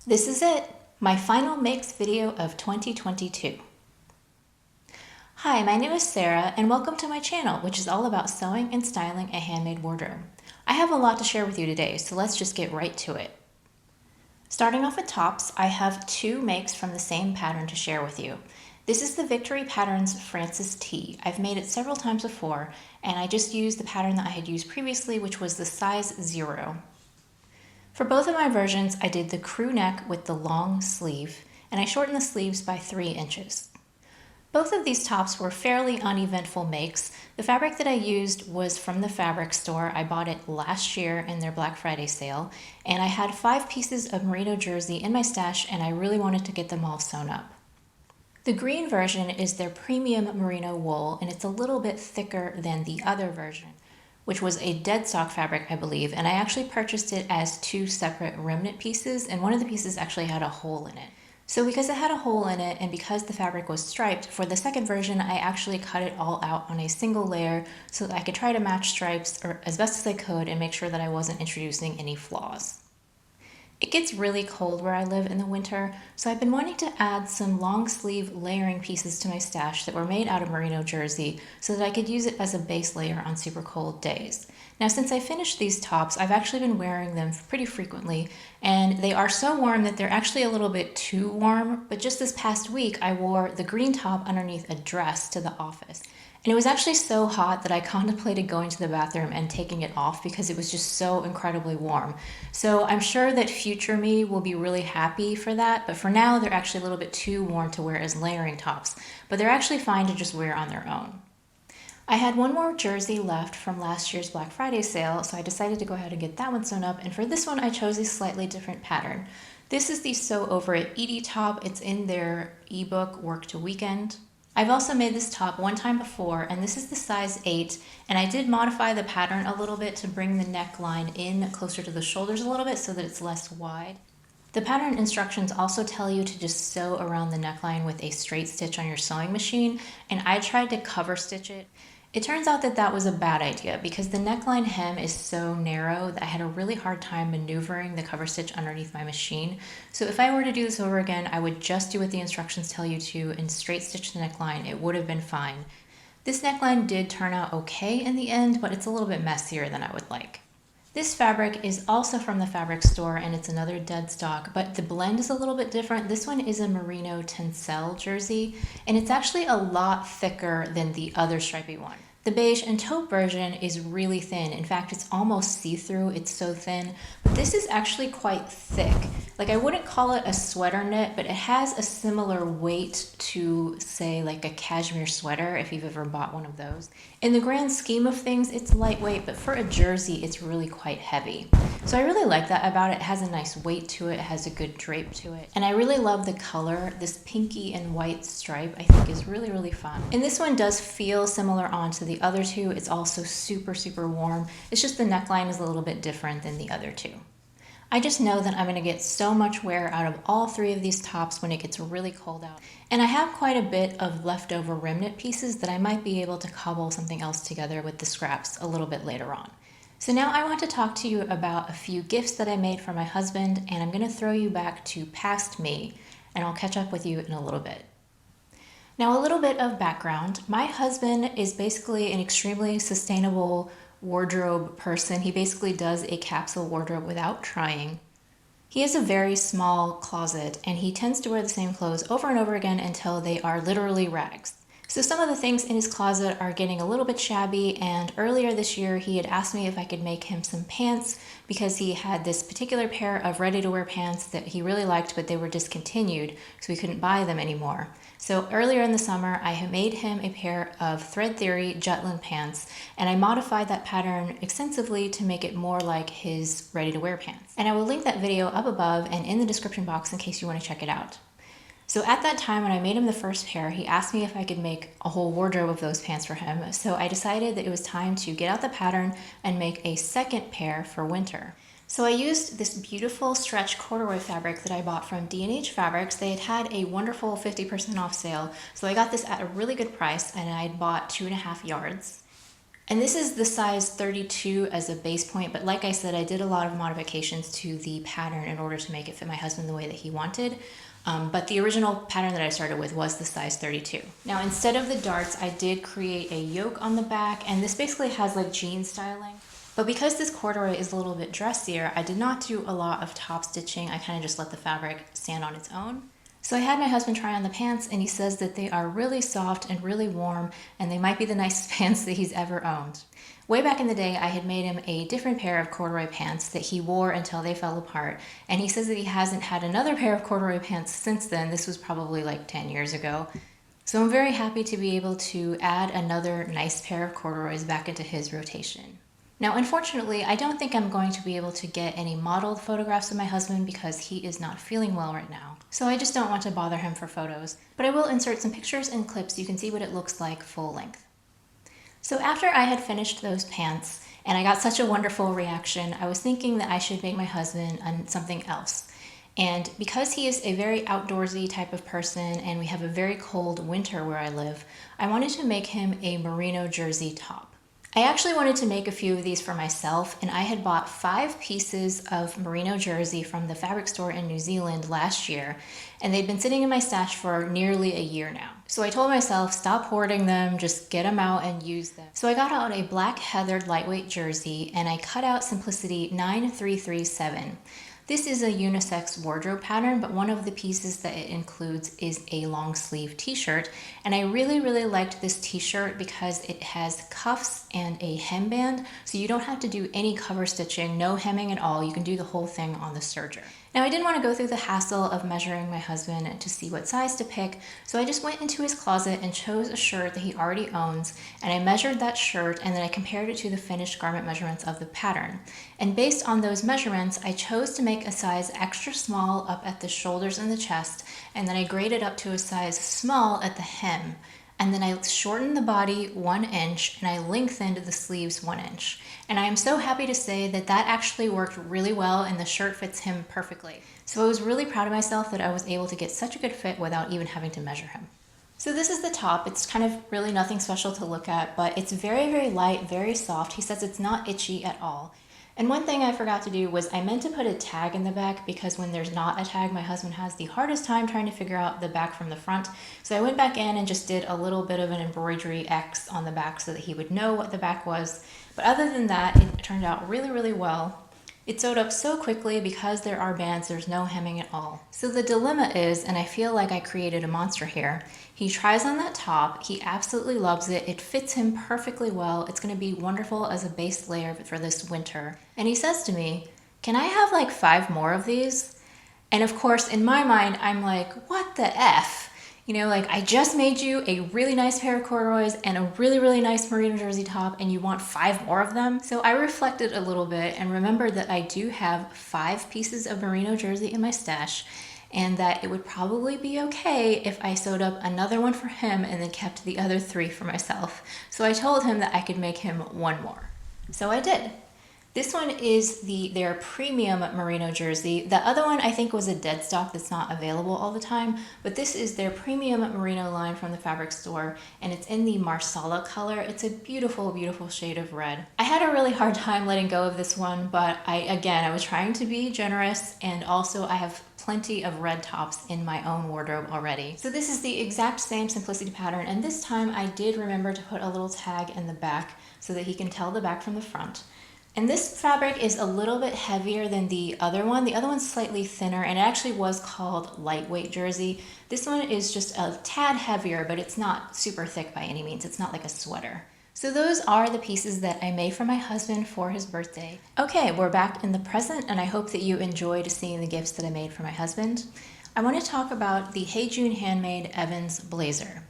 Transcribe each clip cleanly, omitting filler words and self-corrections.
This is it, my final makes video of 2022. Hi, my name is Sarah and welcome to my channel, which is all about sewing and styling a handmade wardrobe. I have a lot to share with you today, so let's just get right to it. Starting off with tops, I have two makes from the same pattern to share with you. This is the Victory Patterns Frances T. I've made it several times before, and I just used the pattern that I had used previously, which was the size 0. For both of my versions, I did the crew neck with the long sleeve, and I shortened the sleeves by 3 inches. Both of these tops were fairly uneventful makes. The fabric that I used was from the fabric store. I bought it last year in their Black Friday sale, and I had 5 pieces of merino jersey in my stash, and I really wanted to get them all sewn up. The green version is their premium merino wool, and it's a little bit thicker than the other version, which was a dead stock fabric, I believe, and I actually purchased it as 2 separate remnant pieces, and one of the pieces actually had a hole in it. So because it had a hole in it, and because the fabric was striped, for the second version, I actually cut it all out on a single layer so that I could try to match stripes or as best as I could and make sure that I wasn't introducing any flaws. It gets really cold where I live in the winter, so I've been wanting to add some long sleeve layering pieces to my stash that were made out of merino jersey so that I could use it as a base layer on super cold days. Now, since I finished these tops, I've actually been wearing them pretty frequently, and they are so warm that they're actually a little bit too warm, but just this past week I wore the green top underneath a dress to the office. And it was actually so hot that I contemplated going to the bathroom and taking it off because it was just so incredibly warm. So I'm sure that future me will be really happy for that, but for now they're actually a little bit too warm to wear as layering tops, but they're actually fine to just wear on their own. I had one more jersey left from last year's Black Friday sale, so I decided to go ahead and get that one sewn up, and for this one I chose a slightly different pattern. This is the Sew Over It Edie top. It's in their ebook, Work to Weekend. I've also made this top one time before, and this is the size 8, and I did modify the pattern a little bit to bring the neckline in closer to the shoulders a little bit so that it's less wide. The pattern instructions also tell you to just sew around the neckline with a straight stitch on your sewing machine, and I tried to cover stitch it. It turns out that that was a bad idea because the neckline hem is so narrow that I had a really hard time maneuvering the cover stitch underneath my machine. So if I were to do this over again, I would just do what the instructions tell you to and straight stitch the neckline. It would have been fine. This neckline did turn out okay in the end, but it's a little bit messier than I would like. This fabric is also from the fabric store, and it's another dead stock, but the blend is a little bit different. This one is a merino tencel jersey, and it's actually a lot thicker than the other stripy one. The beige and taupe version is really thin. In fact, it's almost see-through. It's so thin. But this is actually quite thick. Like, I wouldn't call it a sweater knit, but it has a similar weight to, say, like a cashmere sweater, if you've ever bought one of those. In the grand scheme of things, it's lightweight, but for a jersey, it's really quite heavy. So I really like that about it. It has a nice weight to it. It has a good drape to it. And I really love the color. This pinky and white stripe, I think, is really, really fun. And this one does feel similar on to the other two. It's also super, super warm. It's just the neckline is a little bit different than the other two. I just know that I'm going to get so much wear out of all 3 of these tops when it gets really cold out. And I have quite a bit of leftover remnant pieces that I might be able to cobble something else together with the scraps a little bit later on. So now I want to talk to you about a few gifts that I made for my husband, and I'm going to throw you back to past me, and I'll catch up with you in a little bit. Now, a little bit of background. My husband is basically an extremely sustainable wardrobe person. He basically does a capsule wardrobe without trying. He has a very small closet, and he tends to wear the same clothes over and over again until they are literally rags. So some of the things in his closet are getting a little bit shabby, and earlier this year he had asked me if I could make him some pants because he had this particular pair of ready-to-wear pants that he really liked, but they were discontinued, so we couldn't buy them anymore. So earlier in the summer, I had made him a pair of Thread Theory Jutland pants, and I modified that pattern extensively to make it more like his ready-to-wear pants. And I will link that video up above and in the description box in case you want to check it out. So at that time, when I made him the first pair, he asked me if I could make a whole wardrobe of those pants for him. So I decided that it was time to get out the pattern and make a second pair for winter. So I used this beautiful stretch corduroy fabric that I bought from D&H Fabrics. They had a wonderful 50% off sale. So I got this at a really good price, and I bought 2.5 yards. And this is the size 32 as a base point, but like I said, I did a lot of modifications to the pattern in order to make it fit my husband the way that he wanted. But the original pattern that I started with was the size 32. Now, instead of the darts, I did create a yoke on the back, and this basically has like jean styling. But because this corduroy is a little bit dressier, I did not do a lot of top stitching. I kind of just let the fabric stand on its own. So I had my husband try on the pants, and he says that they are really soft and really warm, and they might be the nicest pants that he's ever owned. Way back in the day, I had made him a different pair of corduroy pants that he wore until they fell apart, and he says that he hasn't had another pair of corduroy pants since then. This was probably like 10 years ago. So I'm very happy to be able to add another nice pair of corduroys back into his rotation. Now, unfortunately, I don't think I'm going to be able to get any modeled photographs of my husband because he is not feeling well right now. So I just don't want to bother him for photos, but I will insert some pictures and clips so you can see what it looks like full length. So after I had finished those pants, and I got such a wonderful reaction, I was thinking that I should make my husband something else. And because he is a very outdoorsy type of person and we have a very cold winter where I live, I wanted to make him a merino jersey top. I actually wanted to make a few of these for myself, and I had bought 5 pieces of merino jersey from the fabric store in New Zealand last year, and they'd been sitting in my stash for nearly a year now. So I told myself, stop hoarding them, just get them out and use them. So I got out a black heathered lightweight jersey, and I cut out Simplicity 9337. This is a unisex wardrobe pattern, but one of the pieces that it includes is a long sleeve t-shirt. And I really, really liked this t-shirt because it has cuffs and a hemband, so you don't have to do any cover stitching, no hemming at all. You can do the whole thing on the serger. Now, I didn't want to go through the hassle of measuring my husband to see what size to pick, so I just went into his closet and chose a shirt that he already owns, and I measured that shirt, and then I compared it to the finished garment measurements of the pattern. And based on those measurements, I chose to make a size extra small up at the shoulders and the chest, and then I graded up to a size small at the hem. And then I shortened the body 1 inch and I lengthened the sleeves 1 inch. And I am so happy to say that that actually worked really well and the shirt fits him perfectly. So I was really proud of myself that I was able to get such a good fit without even having to measure him. So this is the top. It's kind of really nothing special to look at, but it's very, very light, very soft. He says it's not itchy at all. And one thing I forgot to do was I meant to put a tag in the back because when there's not a tag, my husband has the hardest time trying to figure out the back from the front. So I went back in and just did a little bit of an embroidery X on the back so that he would know what the back was. But other than that, it turned out really, really well. It sewed up so quickly because there are bands, there's no hemming at all. So the dilemma is, and I feel like I created a monster here, he tries on that top, he absolutely loves it, it fits him perfectly well, it's gonna be wonderful as a base layer for this winter. And he says to me, can I have like 5 more of these? And of course, in my mind, I'm like, what the F? You know, like I just made you a really nice pair of corduroys and a really, really nice merino jersey top and you want 5 more of them? So I reflected a little bit and remembered that I do have 5 pieces of merino jersey in my stash and that it would probably be okay if I sewed up another one for him and then kept the other 3 for myself. So I told him that I could make him 1 more. So I did. This one is their premium merino jersey. The other one I think was a dead stock that's not available all the time, but this is their premium merino line from the fabric store, and it's in the Marsala color. It's a beautiful, beautiful shade of red. I had a really hard time letting go of this one, but I was trying to be generous, and also I have plenty of red tops in my own wardrobe already. So this is the exact same Simplicity pattern, and this time I did remember to put a little tag in the back so that he can tell the back from the front. And this fabric is a little bit heavier than the other one. The other one's slightly thinner, and it actually was called lightweight jersey. This one is just a tad heavier, but it's not super thick by any means. It's not like a sweater. So those are the pieces that I made for my husband for his birthday. Okay, we're back in the present, and I hope that you enjoyed seeing the gifts that I made for my husband. I want to talk about the Hey June Handmade Evans blazer.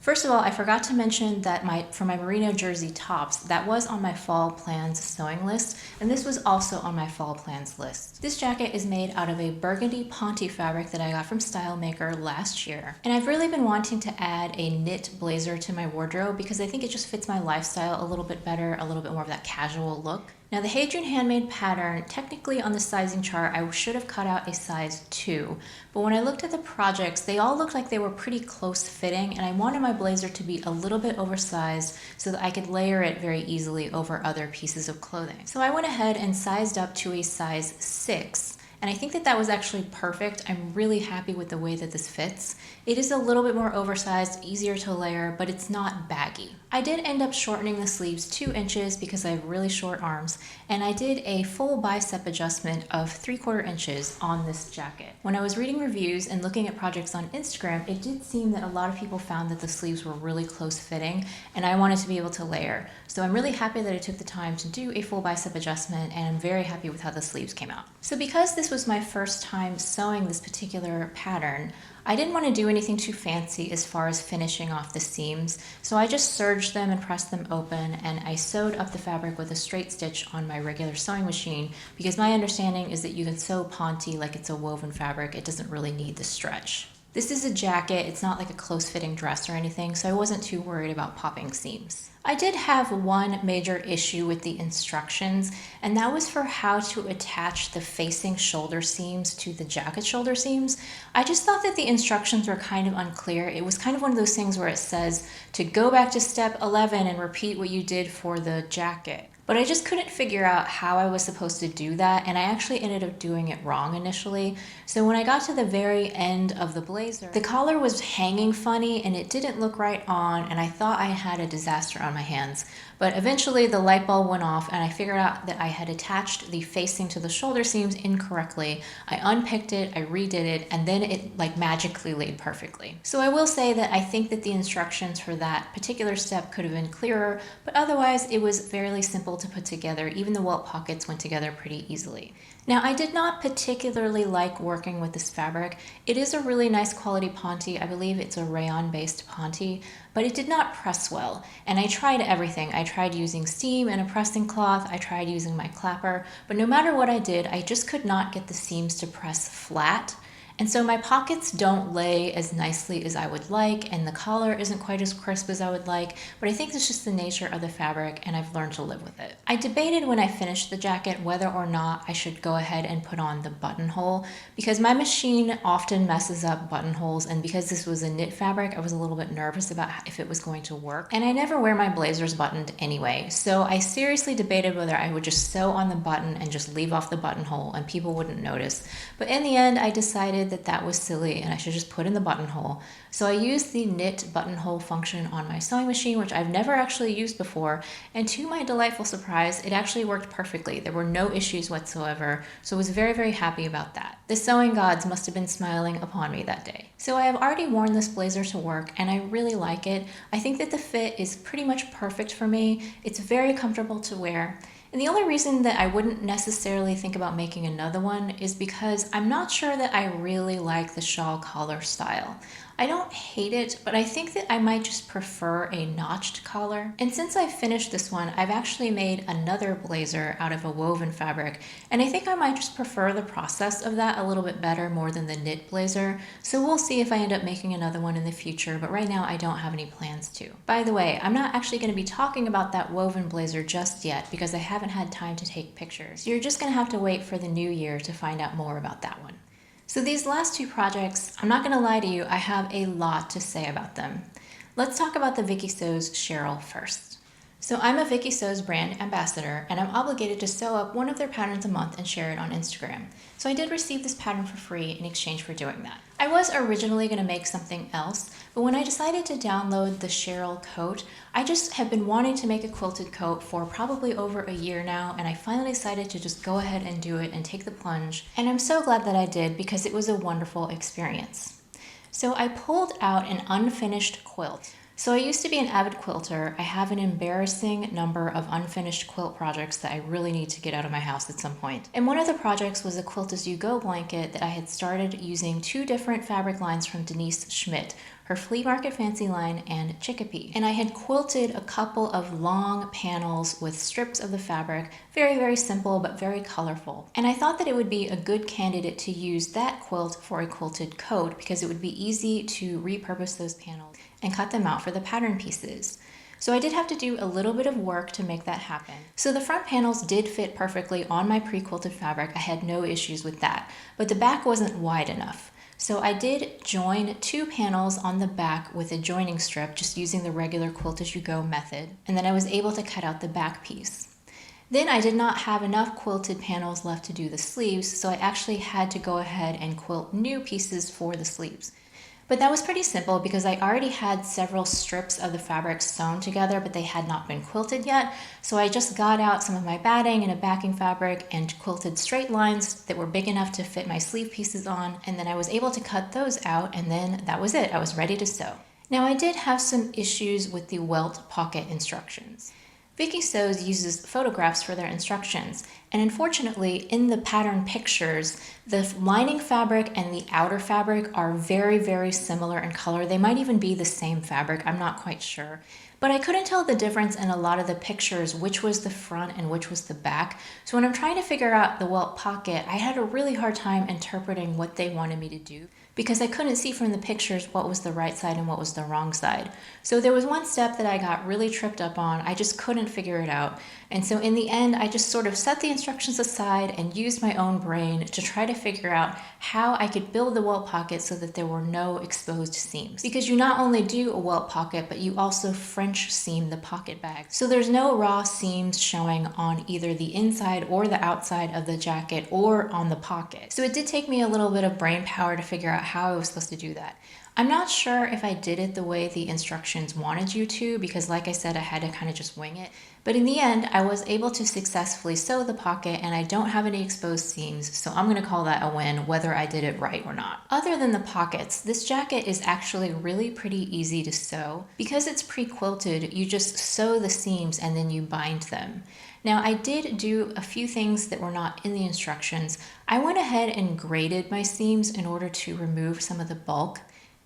First of all, I forgot to mention that for my merino jersey tops, that was on my fall plans sewing list, and this was also on my fall plans list. This jacket is made out of a burgundy Ponte fabric that I got from Style Maker last year, and I've really been wanting to add a knit blazer to my wardrobe because I think it just fits my lifestyle a little bit better, a little bit more of that casual look. Now the Hadrian handmade pattern, technically on the sizing chart, I should have cut out a size 2, but when I looked at the projects, they all looked like they were pretty close fitting, and I wanted my blazer to be a little bit oversized so that I could layer it very easily over other pieces of clothing. So I went ahead and sized up to a size 6. And I think that that was actually perfect. I'm really happy with the way that this fits. It is a little bit more oversized, easier to layer, but it's not baggy. I did end up shortening the sleeves 2 inches because I have really short arms, and I did a full bicep adjustment of 3/4 inches on this jacket. When I was reading reviews and looking at projects on Instagram, it did seem that a lot of people found that the sleeves were really close fitting, and I wanted to be able to layer. So I'm really happy that I took the time to do a full bicep adjustment, and I'm very happy with how the sleeves came out. So because this was my first time sewing this particular pattern, I didn't want to do anything too fancy as far as finishing off the seams, so I just serged them and pressed them open, and I sewed up the fabric with a straight stitch on my regular sewing machine because my understanding is that you can sew Ponte like it's a woven fabric. It doesn't really need the stretch. This is a jacket, it's not like a close-fitting dress or anything, so I wasn't too worried about popping seams. I did have one major issue with the instructions, and that was for how to attach the facing shoulder seams to the jacket shoulder seams. I just thought that the instructions were kind of unclear. It was kind of one of those things where it says to go back to step 11 and repeat what you did for the jacket. But I just couldn't figure out how I was supposed to do that, and I actually ended up doing it wrong initially. So when I got to the very end of the blazer, the collar was hanging funny and it didn't look right on, and I thought I had a disaster on my hands. But eventually the light bulb went off and I figured out that I had attached the facing to the shoulder seams incorrectly. I unpicked it, I redid it, and then it like magically laid perfectly. So I will say that I think that the instructions for that particular step could have been clearer, but otherwise it was fairly simple to put together. Even the welt pockets went together pretty easily. Now, I did not particularly like working with this fabric. It is a really nice quality Ponte. I believe it's a rayon-based Ponte, but it did not press well. And I tried everything. I tried using steam and a pressing cloth. I tried using my clapper, but no matter what I did, I just could not get the seams to press flat. And so my pockets don't lay as nicely as I would like, and the collar isn't quite as crisp as I would like, but I think it's just the nature of the fabric, and I've learned to live with it. I debated when I finished the jacket whether or not I should go ahead and put on the buttonhole, because my machine often messes up buttonholes, and because this was a knit fabric, I was a little bit nervous about if it was going to work. And I never wear my blazers buttoned anyway, so I seriously debated whether I would just sew on the button and just leave off the buttonhole and people wouldn't notice. But in the end, I decided that that was silly and I should just put in the buttonhole. So I used the knit buttonhole function on my sewing machine, which I've never actually used before, and to my delightful surprise, it actually worked perfectly. There were no issues whatsoever, so I was very, very happy about that. The sewing gods must have been smiling upon me that day. So I have already worn this blazer to work and I really like it. I think that the fit is pretty much perfect for me. It's very comfortable to wear. And the only reason that I wouldn't necessarily think about making another one is because I'm not sure that I really like the shawl collar style. I don't hate it, but I think that I might just prefer a notched collar. And since I finished this one, I've actually made another blazer out of a woven fabric, and I think I might just prefer the process of that a little bit better more than the knit blazer. So we'll see if I end up making another one in the future, but right now I don't have any plans to. By the way, I'm not actually going to be talking about that woven blazer just yet because I haven't had time to take pictures. You're just going to have to wait for the new year to find out more about that one. So these last two projects, I'm not going to lie to you, I have a lot to say about them. Let's talk about the Vicky Sews Cheryl first. So I'm a Vicky Sews brand ambassador, and I'm obligated to sew up one of their patterns a month and share it on Instagram. So I did receive this pattern for free in exchange for doing that. I was originally going to make something else, but when I decided to download the Cheryl coat, I just have been wanting to make a quilted coat for probably over a year now, and I finally decided to just go ahead and do it and take the plunge. And I'm so glad that I did because it was a wonderful experience. So I pulled out an unfinished quilt. So I used to be an avid quilter. I have an embarrassing number of unfinished quilt projects that I really need to get out of my house at some point. And one of the projects was a Quilt As You Go blanket that I had started using 2 different fabric lines from Denise Schmidt, her Flea Market Fancy line and Chickapee. And I had quilted a couple of long panels with strips of the fabric, very, very simple but very colorful. And I thought that it would be a good candidate to use that quilt for a quilted coat because it would be easy to repurpose those panels and cut them out for the pattern pieces. So I did have to do a little bit of work to make that happen. So the front panels did fit perfectly on my pre-quilted fabric. I had no issues with that, but the back wasn't wide enough. So I did join 2 panels on the back with a joining strip, just using the regular quilt as you go method, and then I was able to cut out the back piece. Then I did not have enough quilted panels left to do the sleeves, so I actually had to go ahead and quilt new pieces for the sleeves. But that was pretty simple because I already had several strips of the fabric sewn together, but they had not been quilted yet. So I just got out some of my batting and a backing fabric and quilted straight lines that were big enough to fit my sleeve pieces on. And then I was able to cut those out, and then that was it. I was ready to sew. Now I did have some issues with the welt pocket instructions. Vicky Sews uses photographs for their instructions, and unfortunately in the pattern pictures, the lining fabric and the outer fabric are very, very similar in color. They might even be the same fabric, I'm not quite sure. But I couldn't tell the difference in a lot of the pictures, which was the front and which was the back. So when I'm trying to figure out the welt pocket, I had a really hard time interpreting what they wanted me to do, because I couldn't see from the pictures what was the right side and what was the wrong side. So there was one step that I got really tripped up on. I just couldn't figure it out. And so in the end, I just sort of set the instructions aside and used my own brain to try to figure out how I could build the welt pocket so that there were no exposed seams. Because you not only do a welt pocket, but you also French seam the pocket bag. So there's no raw seams showing on either the inside or the outside of the jacket or on the pocket. So it did take me a little bit of brain power to figure out how I was supposed to do that. I'm not sure if I did it the way the instructions wanted you to, because like I said, I had to kind of just wing it. But in the end, I was able to successfully sew the pocket and I don't have any exposed seams, so I'm going to call that a win, whether I did it right or not. Other than the pockets, this jacket is actually really pretty easy to sew. Because it's pre-quilted, you just sew the seams and then you bind them. Now I did do a few things that were not in the instructions. I went ahead and graded my seams in order to remove some of the bulk.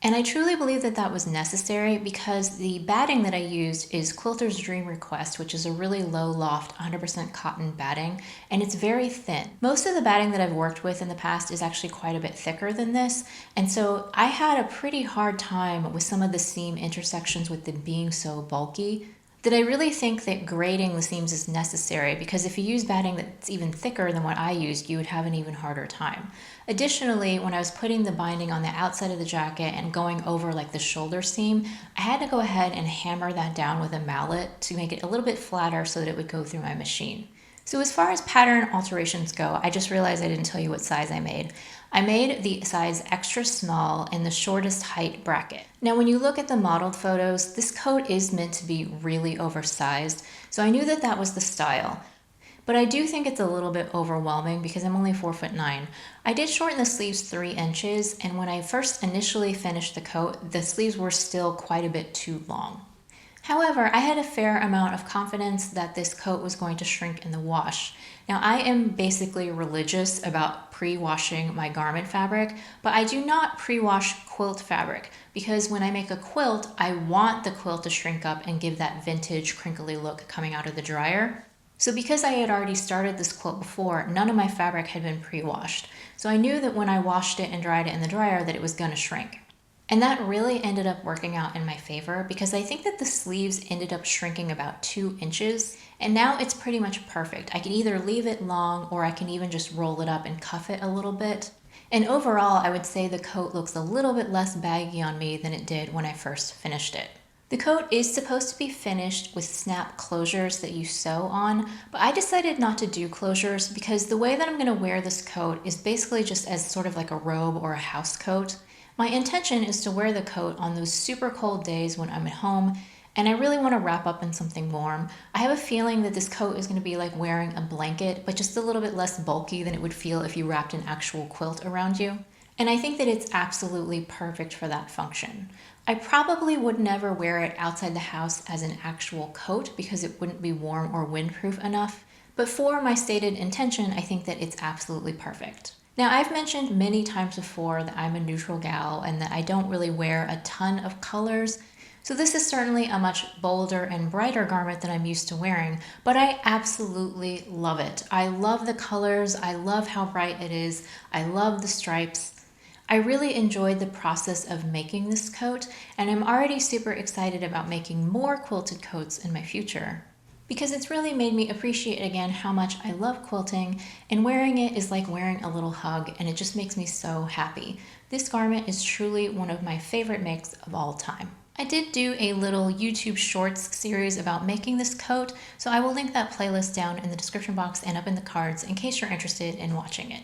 And I truly believe that that was necessary because the batting that I used is Quilter's Dream Request, which is a really low loft, 100% cotton batting, and it's very thin. Most of the batting that I've worked with in the past is actually quite a bit thicker than this, and so I had a pretty hard time with some of the seam intersections with them being so bulky, that I really think that grading the seams is necessary, because if you use batting that's even thicker than what I used, you would have an even harder time. Additionally, when I was putting the binding on the outside of the jacket and going over like the shoulder seam, I had to go ahead and hammer that down with a mallet to make it a little bit flatter so that it would go through my machine. So as far as pattern alterations go, I just realized I didn't tell you what size I made. I made the size extra small in the shortest height bracket. Now when you look at the modeled photos, this coat is meant to be really oversized, so I knew that that was the style. But I do think it's a little bit overwhelming because I'm only 4'9". I did shorten the sleeves 3 inches, and when I first initially finished the coat, the sleeves were still quite a bit too long. However, I had a fair amount of confidence that this coat was going to shrink in the wash. Now, I am basically religious about pre-washing my garment fabric, but I do not pre-wash quilt fabric because when I make a quilt, I want the quilt to shrink up and give that vintage crinkly look coming out of the dryer. So because I had already started this quilt before, none of my fabric had been pre-washed. So I knew that when I washed it and dried it in the dryer that it was going to shrink. And that really ended up working out in my favor because I think that the sleeves ended up shrinking about 2 inches, and now it's pretty much perfect. I can either leave it long or I can even just roll it up and cuff it a little bit. And overall, I would say the coat looks a little bit less baggy on me than it did when I first finished it. The coat is supposed to be finished with snap closures that you sew on, but I decided not to do closures because the way that I'm going to wear this coat is basically just as sort of like a robe or a house coat. My intention is to wear the coat on those super cold days when I'm at home, and I really want to wrap up in something warm. I have a feeling that this coat is going to be like wearing a blanket, but just a little bit less bulky than it would feel if you wrapped an actual quilt around you. And I think that it's absolutely perfect for that function. I probably would never wear it outside the house as an actual coat because it wouldn't be warm or windproof enough, but for my stated intention, I think that it's absolutely perfect. Now, I've mentioned many times before that I'm a neutral gal and that I don't really wear a ton of colors, so this is certainly a much bolder and brighter garment than I'm used to wearing, but I absolutely love it. I love the colors, I love how bright it is, I love the stripes. I really enjoyed the process of making this coat, and I'm already super excited about making more quilted coats in my future, because it's really made me appreciate again how much I love quilting, and wearing it is like wearing a little hug, and it just makes me so happy. This garment is truly one of my favorite makes of all time. I did do a little YouTube Shorts series about making this coat, so I will link that playlist down in the description box and up in the cards in case you're interested in watching it.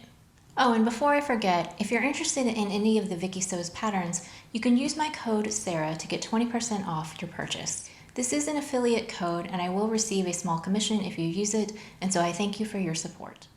Oh, and before I forget, if you're interested in any of the Vicky Sews patterns, you can use my code SARAH to get 20% off your purchase. This is an affiliate code, and I will receive a small commission if you use it, and so I thank you for your support.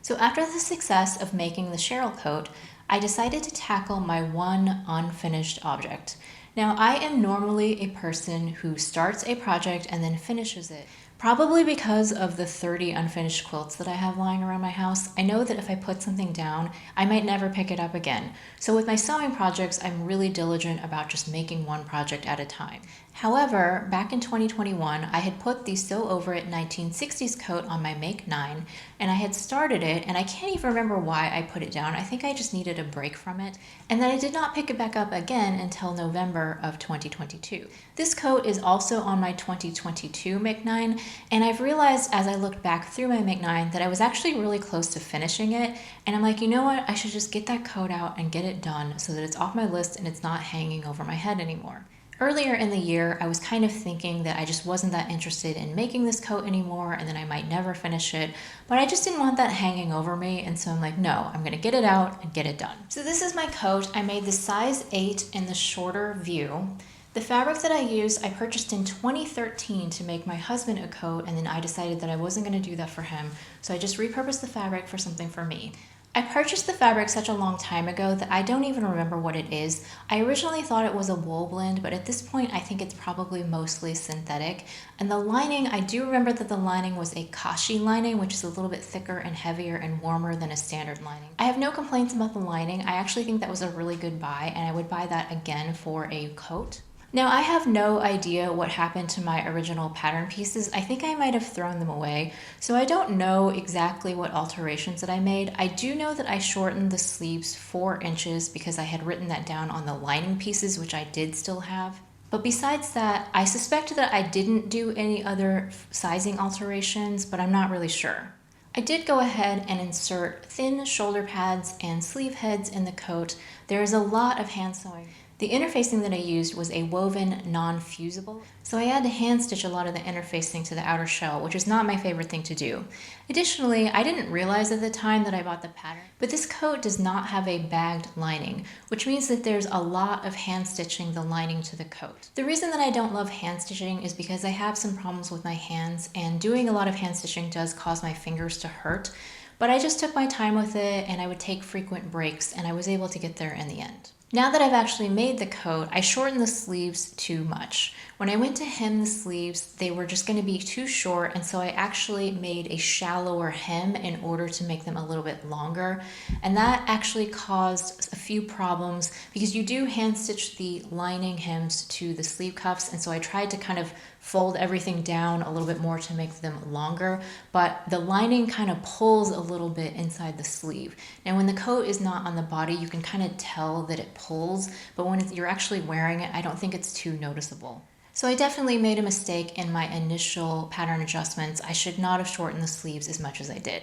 So after the success of making the Cheryl coat, I decided to tackle my one unfinished object. Now, I am normally a person who starts a project and then finishes it. Probably because of the 30 unfinished quilts that I have lying around my house, I know that if I put something down, I might never pick it up again. So with my sewing projects, I'm really diligent about just making one project at a time. However, back in 2021, I had put the Sew Over It 1960s coat on my Make 9, and I had started it, and I can't even remember why I put it down. I think I just needed a break from it, and then I did not pick it back up again until November of 2022. This coat is also on my 2022 Make 9, and I've realized as I looked back through my Make 9 that I was actually really close to finishing it, and I'm like, you know what, I should just get that coat out and get it done so that it's off my list and it's not hanging over my head anymore. Earlier in the year, I was kind of thinking that I just wasn't that interested in making this coat anymore and that I might never finish it, but I just didn't want that hanging over me, and so I'm like, no, I'm gonna get it out and get it done. So this is my coat. I made the size 8 in the shorter view. The fabric that I used, I purchased in 2013 to make my husband a coat, and then I decided that I wasn't gonna do that for him, so I just repurposed the fabric for something for me. I purchased the fabric such a long time ago that I don't even remember what it is. I originally thought it was a wool blend, but at this point I think it's probably mostly synthetic. And the lining, I do remember that the lining was a kashi lining, which is a little bit thicker and heavier and warmer than a standard lining. I have no complaints about the lining. I actually think that was a really good buy, and I would buy that again for a coat. Now, I have no idea what happened to my original pattern pieces. I think I might have thrown them away, so I don't know exactly what alterations that I made. I do know that I shortened the sleeves 4 inches because I had written that down on the lining pieces, which I did still have. But besides that, I suspect that I didn't do any other sizing alterations, but I'm not really sure. I did go ahead and insert thin shoulder pads and sleeve heads in the coat. There is a lot of hand sewing. The interfacing that I used was a woven non-fusible, so I had to hand stitch a lot of the interfacing to the outer shell, which is not my favorite thing to do. Additionally, I didn't realize at the time that I bought the pattern, but this coat does not have a bagged lining, which means that there's a lot of hand stitching the lining to the coat. The reason that I don't love hand stitching is because I have some problems with my hands, and doing a lot of hand stitching does cause my fingers to hurt, but I just took my time with it, and I would take frequent breaks, and I was able to get there in the end. Now that I've actually made the coat, I shortened the sleeves too much. When I went to hem the sleeves, they were just going to be too short, and so I actually made a shallower hem in order to make them a little bit longer. And that actually caused a few problems because you do hand stitch the lining hems to the sleeve cuffs, and so I tried to kind of fold everything down a little bit more to make them longer, but the lining kind of pulls a little bit inside the sleeve. Now when the coat is not on the body, you can kind of tell that it pulls, but when you're actually wearing it, I don't think it's too noticeable. So I definitely made a mistake in my initial pattern adjustments. I should not have shortened the sleeves as much as I did.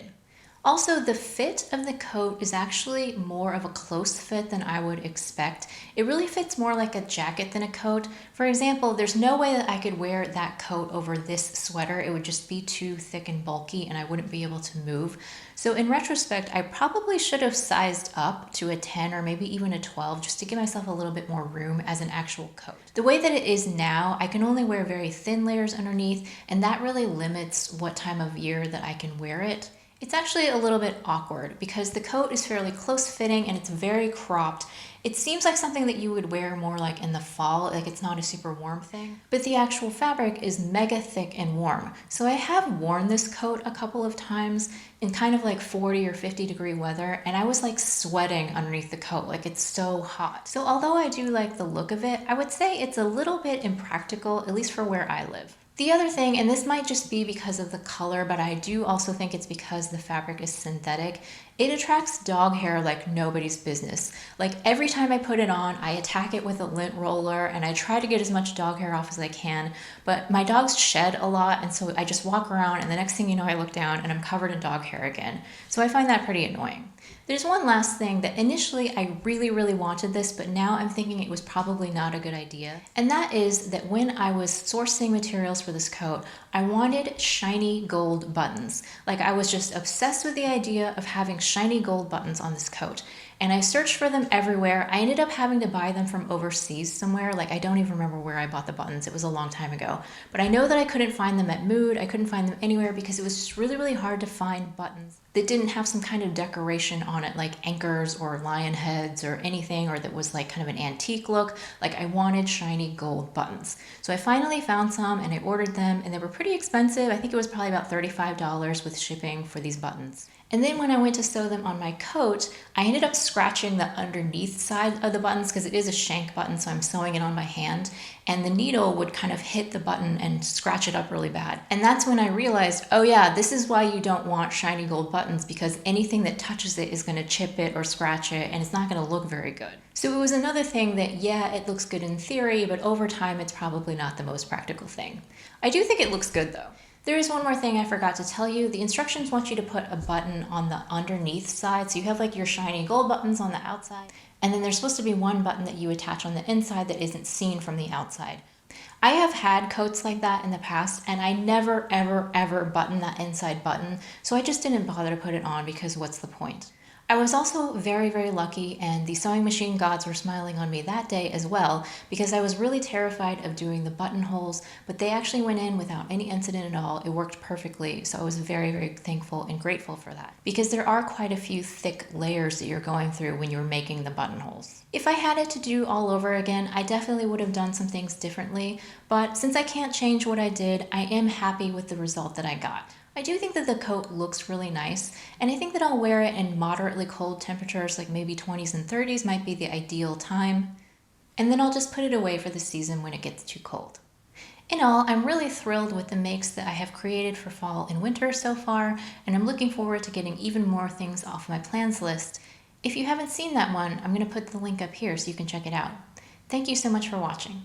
Also, the fit of the coat is actually more of a close fit than I would expect. It really fits more like a jacket than a coat. For example, there's no way that I could wear that coat over this sweater. It would just be too thick and bulky and I wouldn't be able to move. So in retrospect, I probably should have sized up to a 10 or maybe even a 12 just to give myself a little bit more room as an actual coat. The way that it is now, I can only wear very thin layers underneath, and that really limits what time of year that I can wear it. It's actually a little bit awkward because the coat is fairly close fitting and it's very cropped. It seems like something that you would wear more like in the fall, like it's not a super warm thing, but the actual fabric is mega thick and warm. So I have worn this coat a couple of times in kind of like 40 or 50 degree weather, and I was like sweating underneath the coat, like it's so hot. So although I do like the look of it, I would say it's a little bit impractical, at least for where I live. The other thing, and this might just be because of the color, but I do also think it's because the fabric is synthetic, It attracts dog hair like nobody's business. Like every time I put it on, I attack it with a lint roller and I try to get as much dog hair off as I can, but my dogs shed a lot, and so I just walk around and the next thing you know I look down and I'm covered in dog hair again. So I find that pretty annoying. There's one last thing that initially I really wanted this, but now I'm thinking it was probably not a good idea. And that is that when I was sourcing materials for this coat, I wanted shiny gold buttons. Like I was just obsessed with the idea of having shiny gold buttons on this coat. And I searched for them everywhere. I ended up having to buy them from overseas somewhere. Like I don't even remember where I bought the buttons. It was a long time ago. But I know that I couldn't find them at Mood. I couldn't find them anywhere because it was just really hard to find buttons that didn't have some kind of decoration on it, like anchors or lion heads or anything, or that was like kind of an antique look. Like I wanted shiny gold buttons. So I finally found some and I ordered them, and they were pretty expensive. I think it was probably about $35 with shipping for these buttons. And then when I went to sew them on my coat, I ended up scratching the underneath side of the buttons because it is a shank button, so I'm sewing it on my hand, and the needle would kind of hit the button and scratch it up really bad. And that's when I realized, oh yeah, this is why you don't want shiny gold buttons, because anything that touches it is going to chip it or scratch it, and it's not going to look very good. So it was another thing that, yeah, it looks good in theory, but over time it's probably not the most practical thing. I do think it looks good though. There is one more thing I forgot to tell you. The instructions want you to put a button on the underneath side. So you have like your shiny gold buttons on the outside, and then there's supposed to be one button that you attach on the inside that isn't seen from the outside. I have had coats like that in the past, and I never ever button that inside button, so I just didn't bother to put it on because what's the point? I was also very lucky, and the sewing machine gods were smiling on me that day as well, because I was really terrified of doing the buttonholes, but they actually went in without any incident at all. It worked perfectly, so I was very thankful and grateful for that, because there are quite a few thick layers that you're going through when you're making the buttonholes. If I had it to do all over again, I definitely would have done some things differently, but since I can't change what I did, I am happy with the result that I got. I do think that the coat looks really nice, and I think that I'll wear it in moderately cold temperatures, like maybe 20s and 30s might be the ideal time, and then I'll just put it away for the season when it gets too cold. In all, I'm really thrilled with the makes that I have created for fall and winter so far, and I'm looking forward to getting even more things off my plans list. If you haven't seen that one, I'm going to put the link up here so you can check it out. Thank you so much for watching.